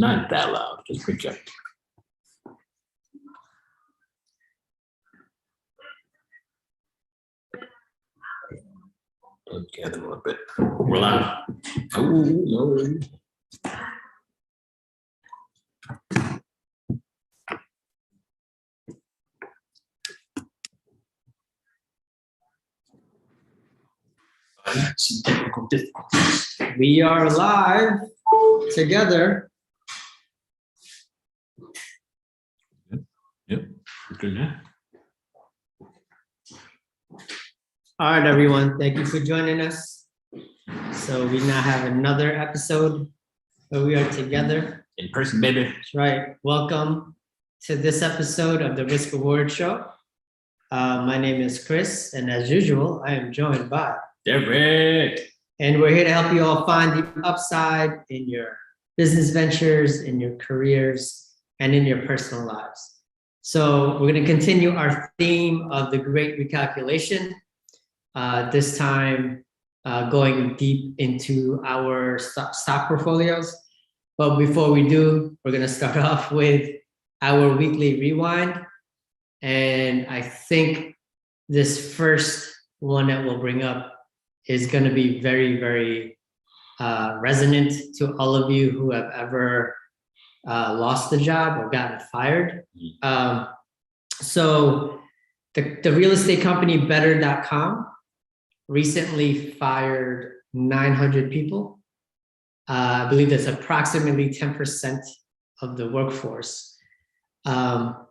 Not that loud, just project. Together a little bit. We're live. Oh, no. Some technical difficulties. We are live together. Yep. Good now. All right, everyone. Thank you for joining us. So we now have another episode where we are together. In person, baby. That's right. Welcome to this episode of the Risk Reward Show. My name is Chris, and as usual, I am joined by Derek. And we're here to help you all find the upside in your business ventures, in your careers, and in your personal lives. So we're going to continue our theme of the Great Recalculation, this time going deep into our stock portfolios. But before we do, we're going to start off with our weekly rewind. And I think this first one that we'll bring up is going to be very, very resonant to all of you who have ever lost the job or gotten fired. So the real estate company Better.com recently fired 900 people. I believe that's approximately 10% of the workforce. But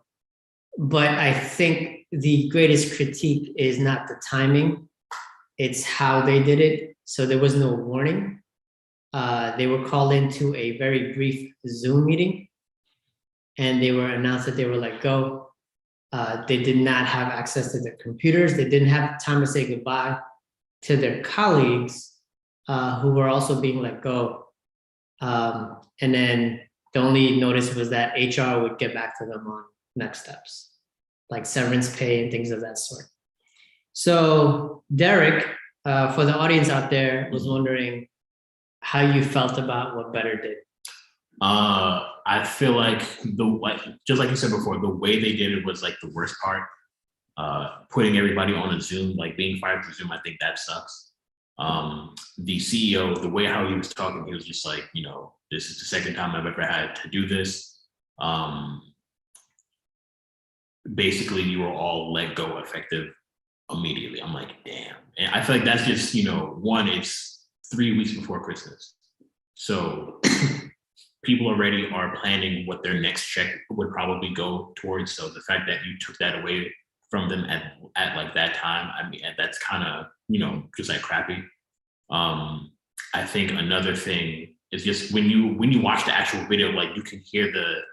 I think the greatest critique is not the timing, it's how they did it. So there was no warning. They were called into a very brief Zoom meeting and they were announced that they were let go. They did not have access to their computers. They didn't have time to say goodbye to their colleagues who were also being let go. And then the only notice was that HR would get back to them on next steps, like severance pay and things of that sort. So Derek, for the audience out there, was wondering how you felt about what Better did. I feel like just like you said before, the way they did it was like the worst part. Putting everybody on a Zoom, like being fired through Zoom, I think that sucks. The CEO, the way how he was talking, he was just like, this is the second time I've ever had to do this. Basically, you were all let go effective immediately. I'm like, damn. And I feel like that's just, one, it's 3 weeks before Christmas. So people already are planning what their next check would probably go towards. So the fact that you took that away from them at like that time, I mean, that's kind of, just like crappy. I think another thing is just when you watch the actual video, like you can hear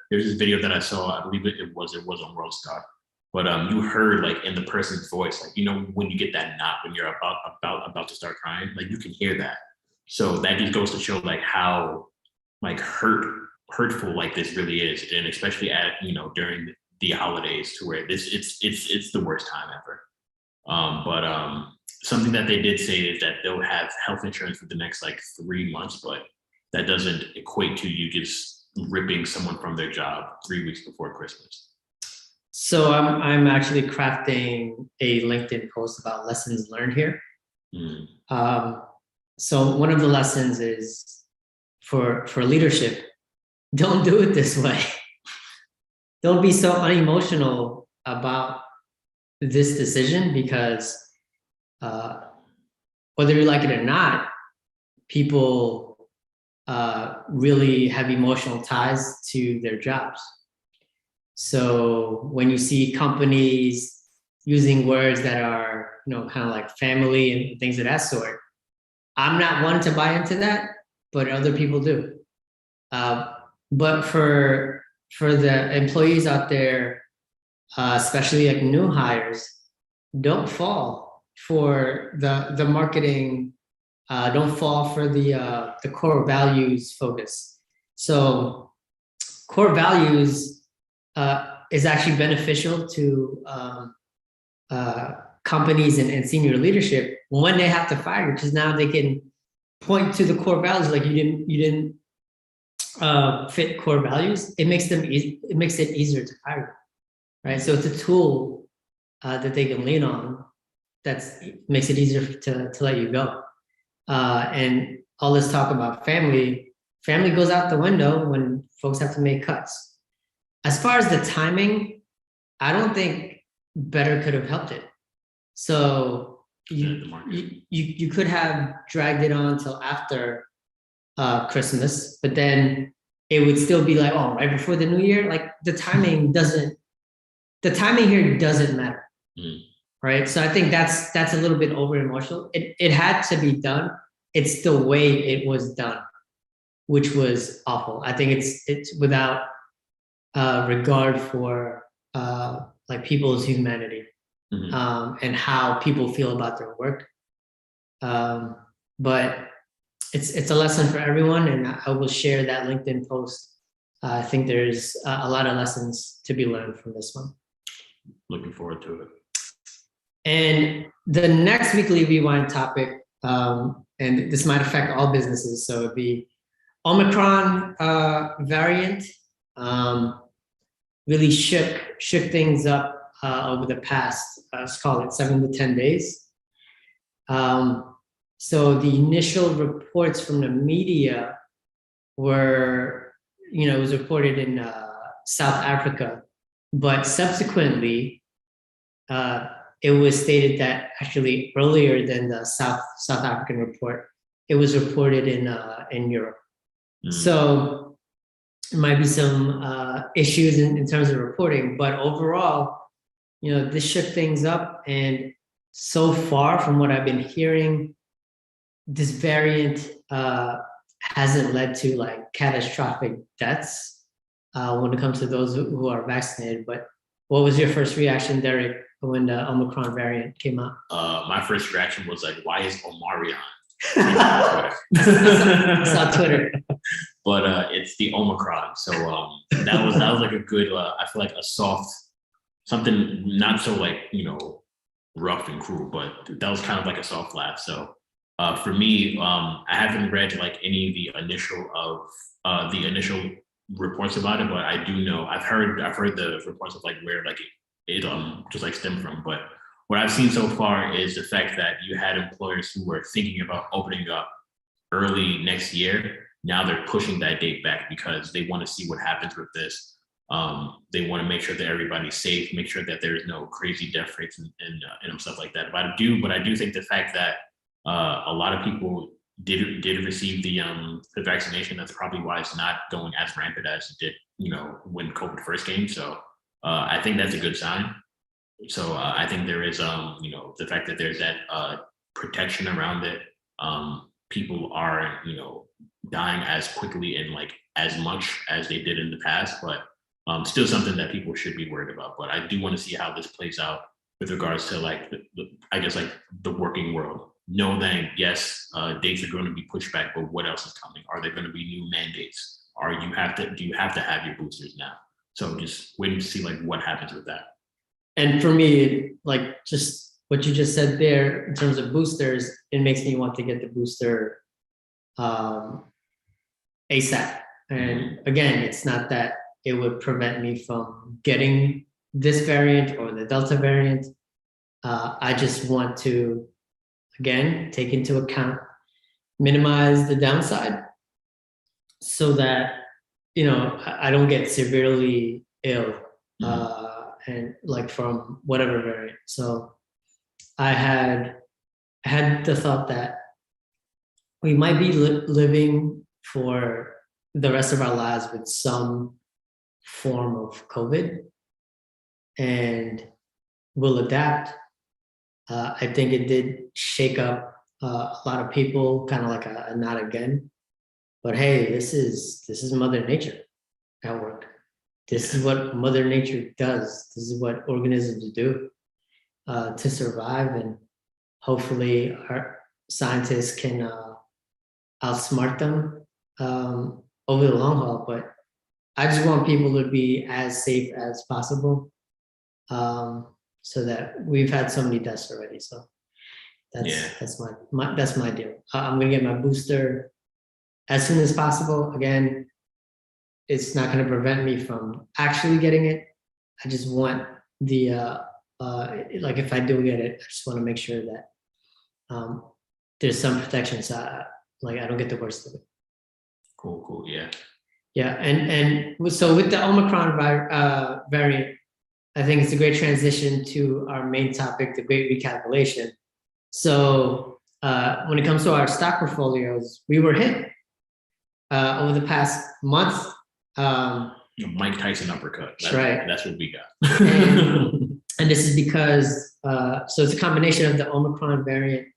there's this video that I saw, I believe it was on WorldStar, but you heard like in the person's voice, like, when you get that knot when you're about to start crying, like you can hear that. So that just goes to show like how like hurtful like this really is, and especially at during the holidays to where it's the worst time ever. But something that they did say is that they'll have health insurance for the next like 3 months, but that doesn't equate to you just ripping someone from their job 3 weeks before Christmas. So I'm actually crafting a LinkedIn post about lessons learned here. So one of the lessons is for leadership, don't do it this way. Don't be so unemotional about this decision, because whether you like it or not, people really have emotional ties to their jobs. So when you see companies using words that are, kind of like family and things of that sort, I'm not one to buy into that, but other people do. But for the employees out there, especially like new hires, don't fall for the marketing. Don't fall for the core values focus. So core values is actually beneficial to companies and senior leadership, when they have to fire, because now they can point to the core values, like you didn't fit core values, it makes it easier to fire, right? So it's a tool that they can lean on that makes it easier to let you go. And all this talk about family goes out the window when folks have to make cuts. As far as the timing, I don't think better could have helped it. So you could have dragged it on till after Christmas, but then it would still be like, oh, right before the new year. Like the timing here doesn't matter. Right. So I think that's a little bit over emotional. It had to be done. It's the way it was done, which was awful. I think it's without regard for like people's humanity. And how people feel about their work. But it's a lesson for everyone, and I will share that LinkedIn post. I think there's a lot of lessons to be learned from this one. Looking forward to it. And the next weekly rewind topic, and this might affect all businesses, so it'd be Omicron variant. Really shook things up over the past, let's call it 7 to 10 days. So the initial reports from the media were, it was reported in South Africa, but subsequently it was stated that actually earlier than the South African report, it was reported in Europe. So there might be some issues in terms of reporting, but overall, this shook things up. And so far from what I've been hearing, this variant hasn't led to like catastrophic deaths when it comes to those who are vaccinated. But what was your first reaction, Derek, when the Omicron variant came out? My first reaction was like, why is Omarion? I saw Twitter. But it's the Omicron. So that was like a good, I feel like a soft, something not so like, rough and cruel, but that was kind of like a soft laugh. So for me, I haven't read like any of the initial reports about it, but I do know I've heard the reports of like where like it just like stemmed from. But what I've seen so far is the fact that you had employers who were thinking about opening up early next year. Now they're pushing that date back because they want to see what happens with this. They want to make sure that everybody's safe, make sure that there's no crazy death rates and stuff like that. But I do think the fact that a lot of people did receive the vaccination, that's probably why it's not going as rampant as it did, when COVID first came. So I think that's a good sign. So I think there is, the fact that there's that protection around it. People are, dying as quickly and like as much as they did in the past, but still something that people should be worried about. But I do want to see how this plays out with regards to like I guess like the working world. Know that yes, dates are going to be pushed back, but what else is coming? Are there going to be new mandates? Do you have to have your boosters now? So just waiting to see like what happens with that. And for me, like just what you just said there in terms of boosters, it makes me want to get the booster ASAP. And again, it's not that it would prevent me from getting this variant or the Delta variant. I just want to, again, take into account, minimize the downside so that, I don't get severely ill and like from whatever variant. So I had the thought that we might be living for the rest of our lives with some form of COVID, and we'll adapt. I think it did shake up a lot of people, kind of like a not again. But hey, this is Mother Nature at work. This is what Mother Nature does. This is what organisms do to survive, and hopefully our scientists can outsmart them over the long haul. But I just want people to be as safe as possible. so that we've had so many deaths already. So that's my deal. I'm gonna get my booster as soon as possible. Again, it's not gonna prevent me from actually getting it. I just want the like if I do get it, I just want to make sure that there's some protection, so like I don't get the worst of it. Cool. Yeah. Yeah, and so with the Omicron variant, I think it's a great transition to our main topic, the great recalculation. So when it comes to our stock portfolios, we were hit over the past month. Mike Tyson uppercut. That's right. That's what we got. And this is because, so it's a combination of the Omicron variant,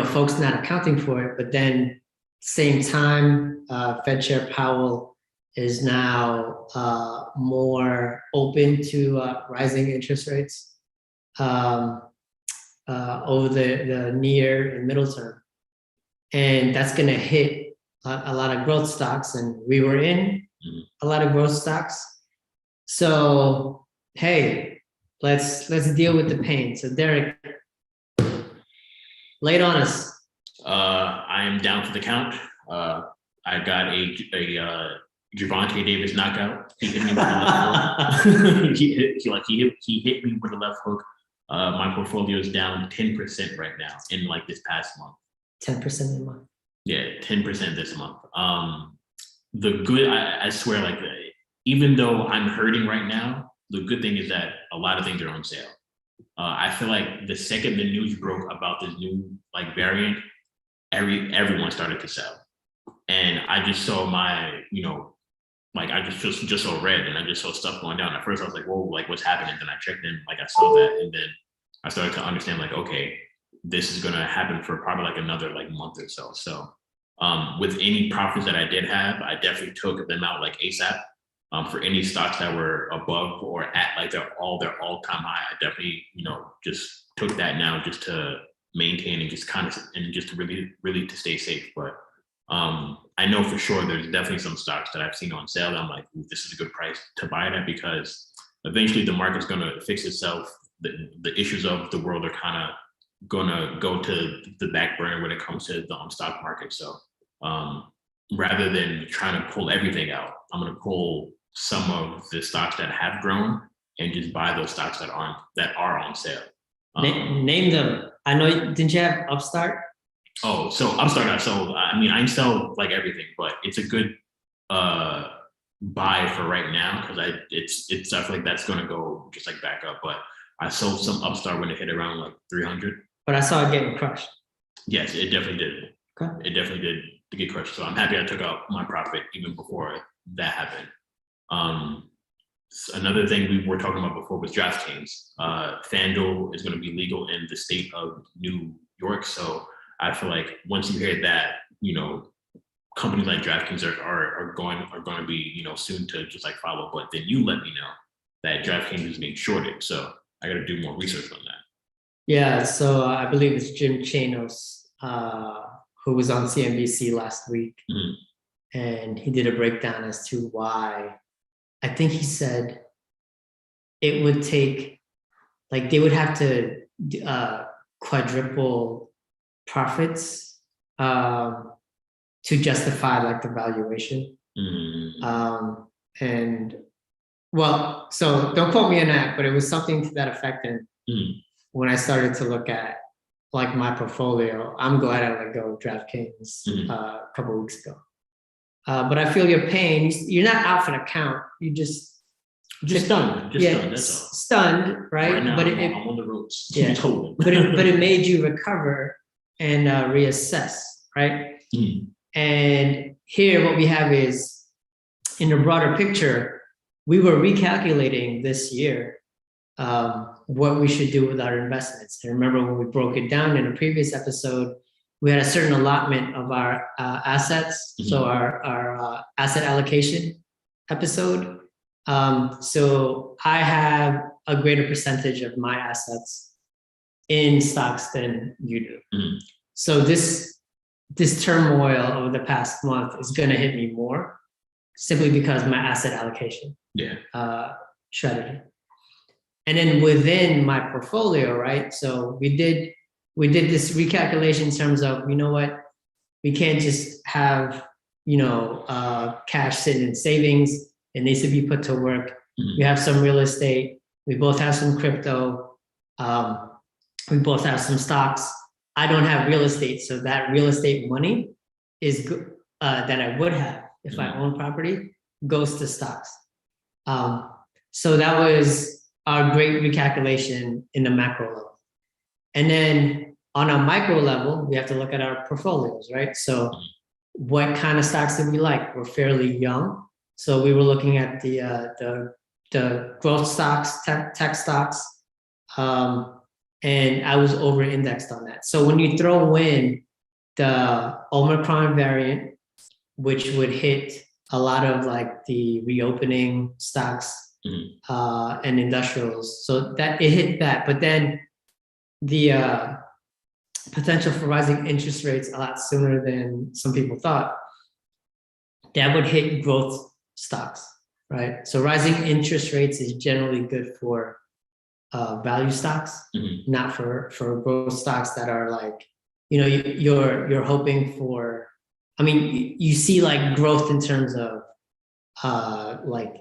folks not accounting for it, but then same time, Fed Chair Powell is now more open to rising interest rates over the near and middle term. And that's going to hit a lot of growth stocks, and we were in a lot of growth stocks. So, hey, let's deal with the pain. So Derek, lay it on us. I am down for the count. I got a Javonte Davis knockout. He hit me with the left hook. he hit me with the left hook. My portfolio is down 10% right now in like this past month. 10% a month. Yeah, 10% this month. The good, I swear, like even though I'm hurting right now, the good thing is that a lot of things are on sale. I feel like the second the news broke about this new like variant, everyone started to sell, and I just saw my, like I just saw red, and I just saw stuff going down. At first, I was like, "Whoa, like what's happening?" Then I checked in, like I saw that, and then I started to understand, like, okay, this is gonna happen for probably like another like month or so. So, with any profits that I did have, I definitely took them out like ASAP. For any stocks that were above or at like their all-time high, I definitely, just took that now just to maintain and just to really to stay safe. But I know for sure there's definitely some stocks that I've seen on sale that I'm like, this is a good price to buy it at, because eventually the market's gonna fix itself. The issues of the world are kind of gonna go to the back burner when it comes to the stock market. So rather than trying to pull everything out, I'm gonna pull some of the stocks that have grown and just buy those stocks that are on sale. Name them. I know. Didn't you have Upstart? Oh, so Upstart. So I mean, I sell like everything, but it's a good buy for right now, because it's I feel like that's gonna go just like back up. But I sold some Upstart when it hit around like 300. But I saw it getting crushed. Yes, it definitely did. Okay. It definitely did to get crushed. So I'm happy I took out my profit even before that happened. Another thing we were talking about before was DraftKings. FanDuel is going to be legal in the state of New York. So I feel like once you hear that, companies like DraftKings are going to be, soon to just like follow. But then you let me know that DraftKings is being shorted. So I got to do more research on that. Yeah. So I believe it's Jim Chanos, who was on CNBC last week. Mm-hmm. And he did a breakdown as to why. I think he said it would take, like they would have to quadruple profits to justify like the valuation. Mm. And well, so don't quote me on that, but it was something to that effect. And when I started to look at like my portfolio, I'm glad I let go of DraftKings a couple of weeks ago. But I feel your pain. You're not out for the count. You just stunned. Stunned. That's all. Stunned, right? Right now, but I'm on the ropes. Yeah. but it made you recover and reassess, right? And here, what we have is, in the broader picture, we were recalculating this year what we should do with our investments. And remember when we broke it down in a previous episode, we had a certain allotment of our assets, so our asset allocation episode. So I have a greater percentage of my assets in stocks than you do. So this turmoil over the past month is going to hit me more, simply because my asset allocation strategy. And then within my portfolio, right? So we did this recalculation in terms of, you know what, we can't just have, cash sitting in savings. It needs to be put to work. We have some real estate. We both have some crypto. We both have some stocks. I don't have real estate, so that real estate money is that I would have if I own property goes to stocks. So that was our great recalculation in the macro level. And then on a micro level, we have to look at our portfolios, right? So what kind of stocks did we like? We're fairly young. So we were looking at the growth stocks, tech stocks, and I was over indexed on that. So when you throw in the Omicron variant, which would hit a lot of like the reopening stocks and industrials, so that it hit that. But then the potential for rising interest rates a lot sooner than some people thought, that would hit growth stocks, right? So rising interest rates is generally good for value stocks, not for growth stocks that are like, you're hoping for. I mean, you see like growth in terms of like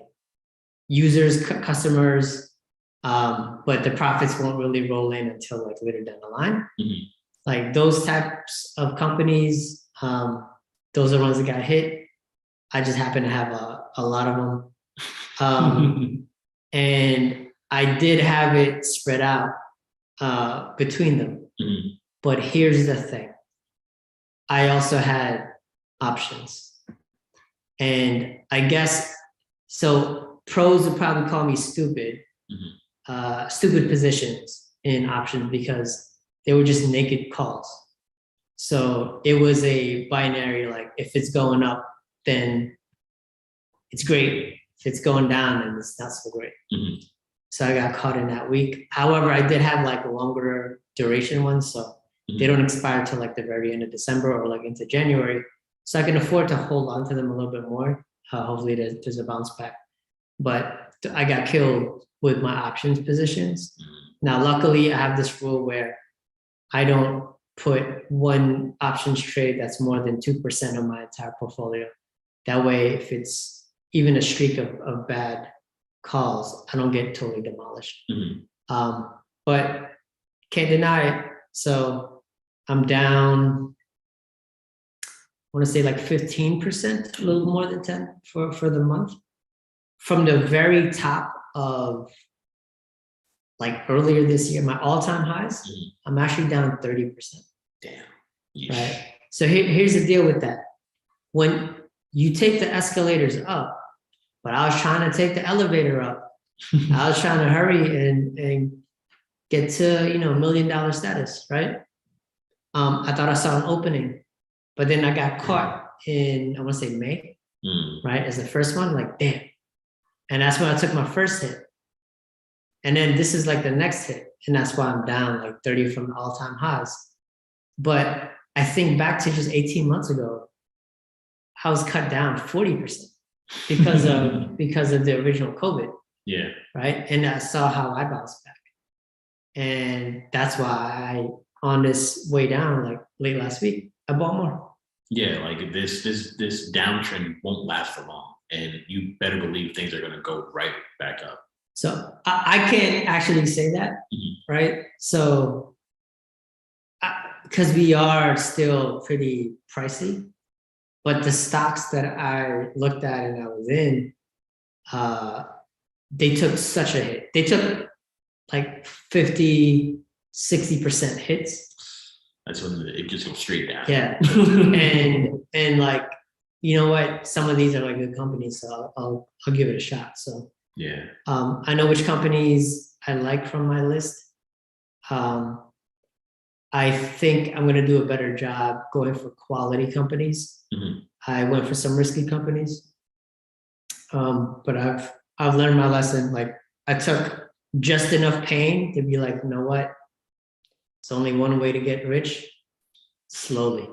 users, customers, but the profits won't really roll in until like later down the line. Like those types of companies, those are the ones that got hit. I just happen to have a lot of them. And I did have it spread out between them. But here's the thing. I also had options. And I guess, so pros would probably call me stupid, stupid positions in options because they were just naked calls. So it was a binary, like if it's going up, then it's great. If it's going down, then it's not so great. So I got caught in that week. However, I did have like a longer duration ones. So they don't expire till like the very end of December or like into January. So I can afford to hold on to them a little bit more. Hopefully there's a bounce back. But I got killed with my options positions. Now, luckily I have this rule where I don't put one options trade that's more than 2% of my entire portfolio. That way, if it's even a streak of bad calls, I don't get totally demolished. But can't deny it. So I'm down, I want to say like 15%, a little more than 10 for the month. From the very top of like earlier this year, my all-time highs, I'm actually down 30%. Damn. Right. So here's the deal with that. When you take the escalators up, but I was trying to take the elevator up. I was trying to hurry and get to, $1 million status, right? I thought I saw an opening, but then I got caught in, I want to say May, right? As the first one, like, damn. And that's when I took my first hit. And then this is like the next hit. And that's why I'm down like 30 from the all-time highs. But I think back to just 18 months ago, I was cut down 40% because of the original COVID. Yeah. Right. And I saw how I bounced back. And that's why on this way down, like late last week, I bought more. Yeah, like this downtrend won't last for long. And you better believe things are gonna go right back up. So I can't actually say that, right? So because we are still pretty pricey, but the stocks that I looked at and I was in, they took such a hit. They took like 50, 60% hits. That's when it just goes straight down. Yeah. and like, you know what? Some of these are like good companies, so I'll give it a shot. So yeah. I know which companies I like from my list. I think I'm going to do a better job going for quality companies. I went for some risky companies, but I've learned my lesson. Like I took just enough pain to be like, you know what? It's only one way to get rich, slowly.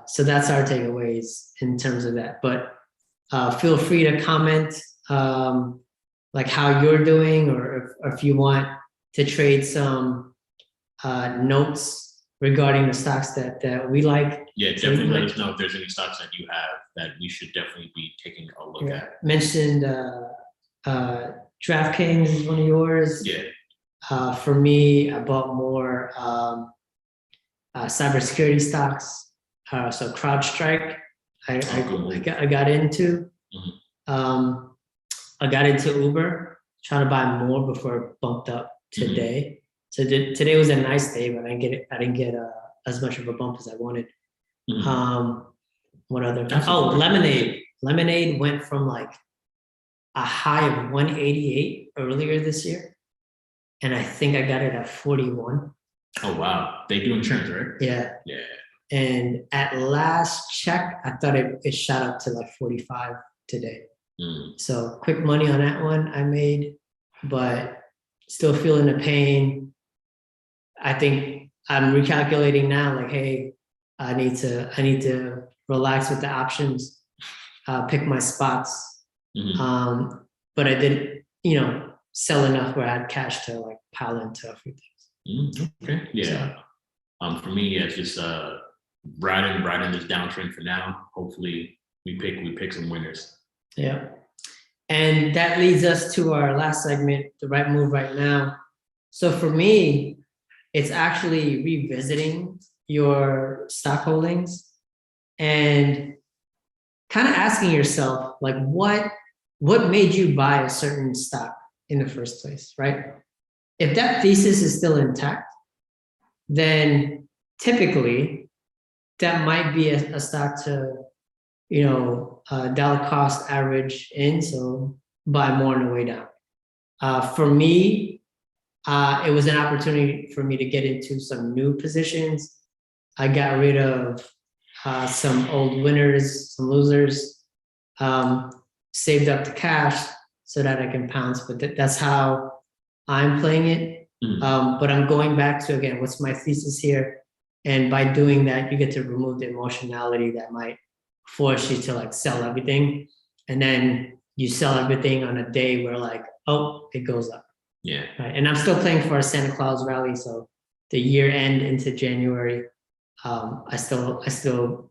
So that's our takeaways in terms of that. But feel free to comment like how you're doing, or if you want to trade some notes regarding the stocks that we like. Yeah, So definitely let us know if there's any stocks that you have that we should definitely be taking a look at. Mentioned DraftKings is one of yours. Yeah. For me, I bought more cybersecurity stocks. So CrowdStrike, I got into. I got into Uber, trying to buy more before it bumped up today. So today was a nice day, but I didn't get as much of a bump as I wanted. What other? Lemonade. Lemonade went from like a high of 188 earlier this year, and I think I got it at 41. Oh wow, they do insurance, right? Yeah. And at last check, I thought it shot up to like 45 today. So quick money on that one I made, but still feeling the pain. I think I'm recalculating now, like, hey, I need to relax with the options, pick my spots. But I did, sell enough where I had cash to like pile into a few things. Okay. Yeah. So, for me, it's just riding this downtrend for now. Hopefully we pick some winners. Yeah. And that leads us to our last segment, the right move right now. So for me, it's actually revisiting your stock holdings and kind of asking yourself, like, what made you buy a certain stock in the first place, right? If that thesis is still intact, then typically that might be a stock to, dollar cost average in, so buy more on the way down. For me, it was an opportunity for me to get into some new positions. I got rid of some old winners, some losers, saved up the cash so that I can pounce, but that's how I'm playing it. But I'm going back to, again, what's my thesis here? And by doing that, you get to remove the emotionality that might force you to like sell everything. And then you sell everything on a day where like, oh, it goes up. Yeah. Right. And I'm still playing for a Santa Claus rally. So the year end into January, I still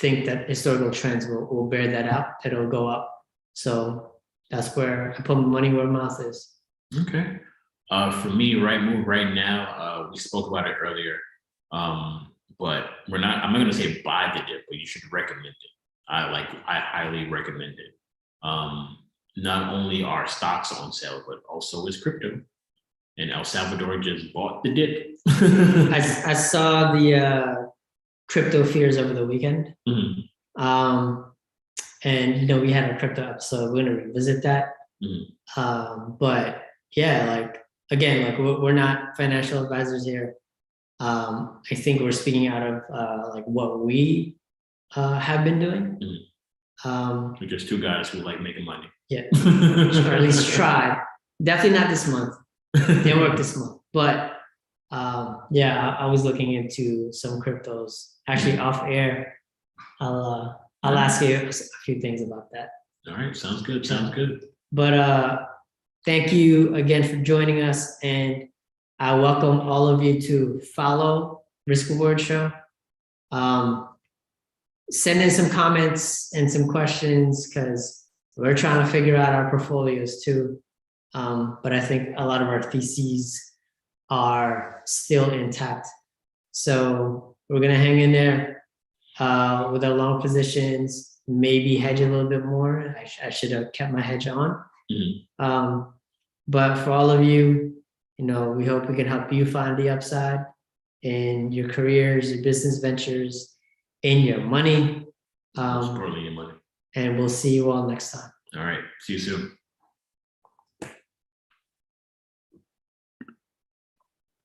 think that historical trends will bear that out, that it'll go up. So that's where I put my money where my mouth is. Okay. For me, right move right now, we spoke about it earlier. But I'm not gonna say buy the dip, but you should recommend it. I highly recommend it. Not only are stocks on sale, but also is crypto. And El Salvador just bought the dip. I saw the crypto fears over the weekend. And we had a crypto episode. We're gonna revisit that. But yeah, like again, like we're not financial advisors here. I think we're speaking out of like what we have been doing. We're just two guys who like making money. Yeah, or at least try. Definitely not this month. Didn't work this month, but yeah, I was looking into some cryptos. Actually, off air, I'll ask you a few things about that. All right, sounds good. Sounds good. But thank you again for joining us, and I welcome all of you to follow Risk Reward Show. Send in some comments and some questions because we're trying to figure out our portfolios too. But I think a lot of our theses are still intact. So we're gonna hang in there with our long positions, maybe hedge a little bit more. I should have kept my hedge on. But for all of you, we hope we can help you find the upside in your careers, your business ventures, in your money. Most importantly, your money. And we'll see you all next time. All right. See you soon.